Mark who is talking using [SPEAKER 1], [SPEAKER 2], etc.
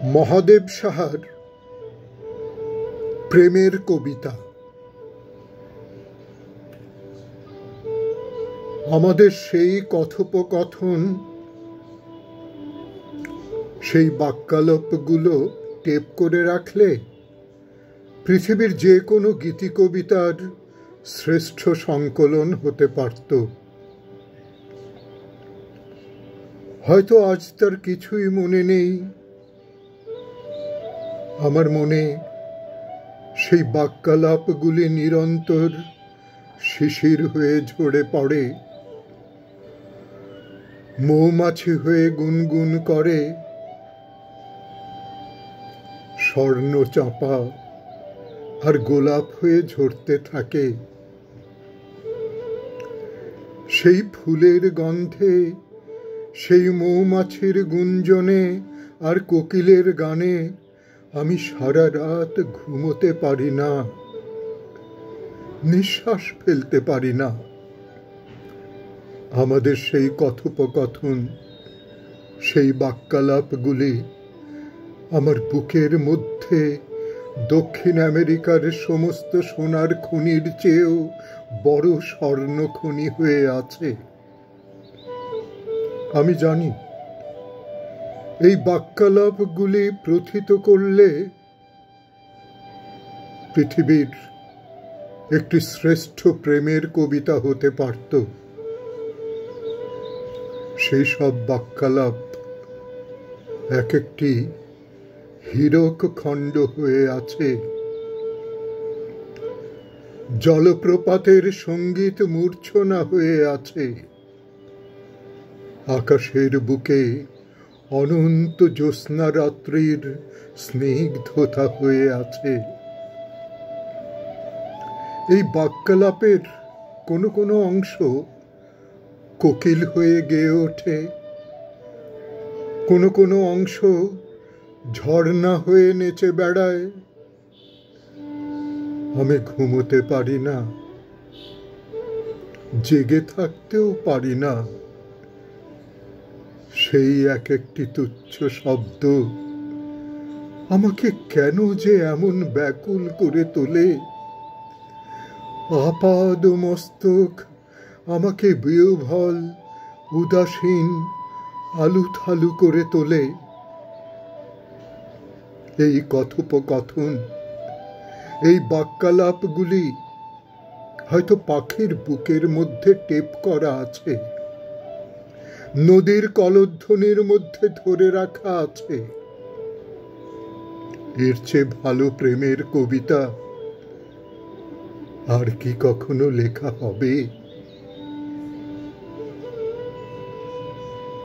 [SPEAKER 1] মহাদেব সাহার প্রেমের কবিতা। আমাদের সেই কথোপকথন, সেই বাক্যালাপগুলো টেপ করে রাখলে পৃথিবীর যে কোনো গীতি কবিতার শ্রেষ্ঠ সংকলন হতে পারত। হয়তো আজ তার কিছুই মনে নেই। আমার মনে সেই বাক্যালাপগুলি নিরন্তর শিশির হয়ে ঝরে পড়ে, মৌমাছি হয়ে গুনগুন করে, স্বর্ণ চাঁপা আর গোলাপ হয়ে ঝরতে থাকে। সেই ফুলের গন্ধে, সেই মৌমাছির গুঞ্জনে আর কোকিলের গানে আমি সারা রাত ঘুমোতে পারি না, নিঃশ্বাস ফেলতে পারি না। আমাদের সেই কথোপকথন, সেই বাক্যালাপগুলি আমার বুকের মধ্যে দক্ষিণ আমেরিকার সমস্ত সোনার খনির চেয়েও বড় স্বর্ণ খনি হয়ে আছে। আমি জানি এই বাক্যালাপগুলি প্রথিত করলে পৃথিবীর একটি শ্রেষ্ঠ প্রেমের কবিতা হতে পারত। সেই সব বাক্যালাপ এক একটি হীরক খণ্ড হয়ে আছে। জলপ্রপাতের সঙ্গীত মূর্ছনা হয়ে আছে। আকাশের বুকে অনন্ত জ্যোৎস্না রাত্রির স্নিগ্ধতা হয়ে আছে। এই বাক্যালাপের কোনো কোনো অংশ কোকিল হয়ে গেয়ে ওঠে, কোনো কোনো অংশ ঝর্ণা হয়ে নেচে বেড়ায়। আমি ঘুমোতে পারি না, জেগে থাকতেও পারি না। সেই এক একটি তুচ্ছ শব্দ আমাকে কেন যে এমন ব্যাকুল করে তোলে। আপাদ মস্তক আমাকে বিহ্বল, উদাসীন, আলুথালু করে তোলে। এই কথোপকথন, এই বাক্যালাপগুলি হয়তো পাখির বুকের মধ্যে টেপ করা আছে, নদীর কলধ্বনির মধ্যে ধরে রাখা আছে। এর চেয়ে ভালো প্রেমের কবিতা আর কি কখনো লেখা হবে?